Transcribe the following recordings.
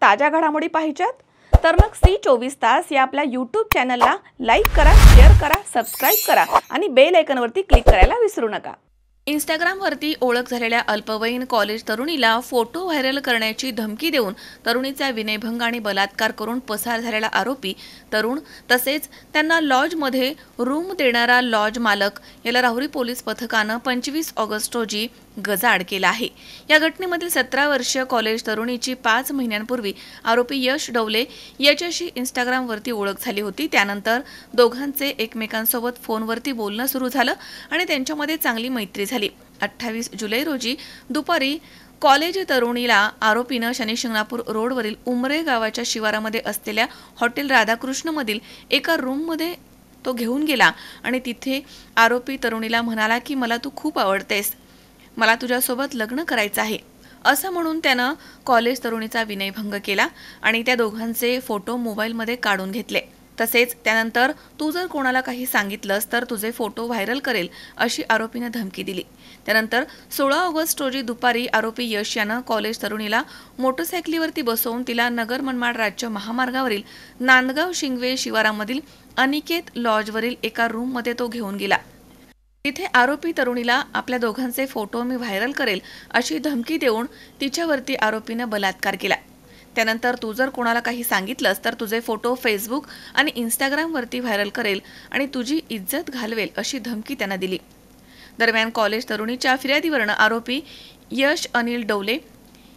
ताज्या घडामोडी पाहिजेत तर मग C24 या आपल्या YouTube चॅनलला लाईक करा, शेअर करा, सबस्क्राइब करा आणि बेल आयकॉनवरती क्लिक करायला विसरू नका। इंस्टाग्रामवरती ओळख झालेल्या अल्पवयीन कॉलेज तरुणीला फोटो व्हायरल करण्याची धमकी देऊन तरुणीचा विनयभंग आणि बलात्कार करून पसार झालेला आरोपी तरुण तसेच त्यांना लॉजमध्ये रूम देणारा लॉज मालक याला राहुरी पोलीस पथकाने 25 ऑगस्ट रोजी गजाआड केला आहे। या घटनेमधील 17 वर्षीय कॉलेज तरुणीची 5 महिन्यांपूर्वी आरोपी यश डवले याच्याशी इंस्टाग्रामवरती ओळख झाली होती। त्यानंतर दोघांचे एकमेकांसोबत फोनवरती बोलणं सुरू झालं आणि त्यांच्यामध्ये चांगली मैत्री झाली। 28 जुलै रोजी दुपारी कॉलेज तरुणीला आरोपीनं शनी शिंगणापूर रोडवरील उमरे गावाच्या शिवारामध्ये असलेल्या हॉटेल राधाकृष्ण मधील एका रूममध्ये तो घेऊन गेला आणि तिथे आरोपी तरुणीला म्हणाला की मला तू खूप आवडतेस, मला तुझ्यासोबत लग्न करायचं आहे असं म्हणून त्यानं कॉलेज तरुणीचा विनयभंग केला आणि त्या दोघांचे फोटो मोबाईलमध्ये काढून घेतले। तसेच त्यानंतर तू जर कोणाला काही सांगितलंस तर तुझे फोटो व्हायरल करेल अशी आरोपीने धमकी दिली। त्यानंतर 16 ऑगस्ट रोजी दुपारी आरोपी यश यानं कॉलेज तरुणीला मोटरसायकलीवरती बसवून तिला नगर मनमाड राज्य महामार्गावरील नांदगाव शिंगवे शिवारामधील अनिकेत लॉजवरील एका रूममध्ये तो घेऊन गेला। तिथे आरोपी तरुणीला आपल्या दोघांचे फोटो मी व्हायरल करेल अशी धमकी देऊन तिच्यावरती आरोपीने बलात्कार केला। त्यानंतर तू जर कोणाला काही सांगितलंस तर तुझे फोटो फेसबुक आणि इंस्टाग्रामवरती व्हायरल करेल आणि तुझी इज्जत घालवेल अशी धमकी त्यांना दिली। दरम्यान कॉलेज तरुणीच्या फिर्यादीवरनं आरोपी यश अनिल डवले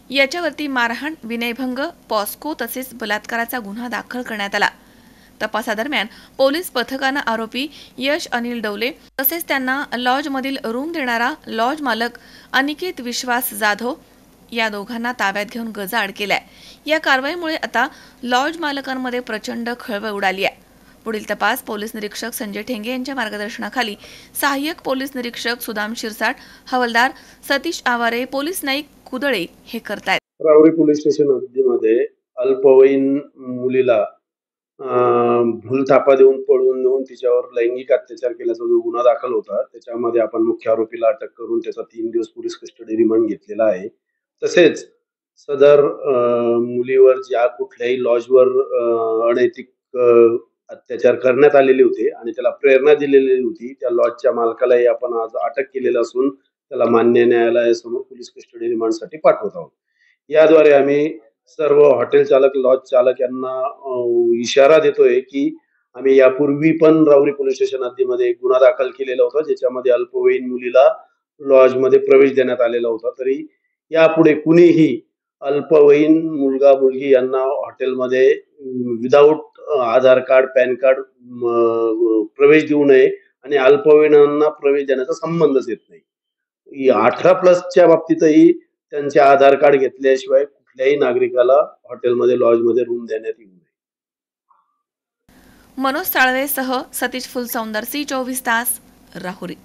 याच्यावरती मारहाण, विनयभंग, पॉस्को तसेच बलात्काराचा गुन्हा दाखल करण्यात आला। तपासादरम्यान पोलीस पथकानं आरोपी यश अनिल डवले तसेच त्यांना लॉजमधील रूम देणारा लॉज मालक अनिकेत विश्वास जाधव या दोघांना ताब्यात घेऊन गजाआड केलाय। या कारवाईमुळे आता लॉज मालकांमध्ये प्रचंड खळबळ उडाली आहे। पुढील तपास पोलीस निरीक्षक संजय ठेंगे यांच्या मार्गदर्शनाखाली सहाय्यक पोलीस निरीक्षक सुदाम शिरसाट, हवालदार सतीश आवारे, पोलीस नाईक कुदळे हे करतायत। राहुरी पोलीस स्टेशन हद्दीमध्ये अल्पवयीन मुलीला भूलथापा देऊन पळवून नेऊन तिच्यावर लैंगिक अत्याचार केल्याचा जो गुन्हा दाखल होता त्याच्यामध्ये आपण मुख्य आरोपीला अटक करून त्याचा 3 दिवस पोलीस कस्टडी रिमांड घेतलेला आहे। तसेच सदर मुलीवर ज्या कुठल्याही लॉजवर अनैतिक अत्याचार करण्यात आलेले होते आणि त्याला प्रेरणा दिलेली होती त्या लॉजच्या मालकालाही आपण आज अटक केलेलं असून त्याला मान्य न्यायालयासमोर पोलीस कस्टडी रिमांडसाठी पाठवत आहोत। याद्वारे आम्ही सर्व हॉटेल चालक, लॉज चालक यांना इशारा देतोय की आम्ही यापूर्वी पण राहुरी पोलीस स्टेशन हद्दीमध्ये एक गुन्हा दाखल केलेला होता ज्याच्यामध्ये अल्पवयीन मुलीला लॉजमध्ये प्रवेश देण्यात आलेला होता। तरी यापुढे कुणीही अल्पवयीन मुलगा मुलगी यांना हॉटेलमध्ये विदाऊट आधार कार्ड, पॅन कार्ड प्रवेश देऊ नये आणि अल्पवयीनांना प्रवेश देण्याचा संबंधच येत नाही। 18+ बाबतीतही त्यांचे आधार कार्ड घेतल्याशिवाय कुठल्याही नागरिकाला हॉटेलमध्ये, लॉजमध्ये रूम देण्यात येऊ नये। मनोज साळवेसह सतीश फुलसौंदर, C24 तास, राहुरी।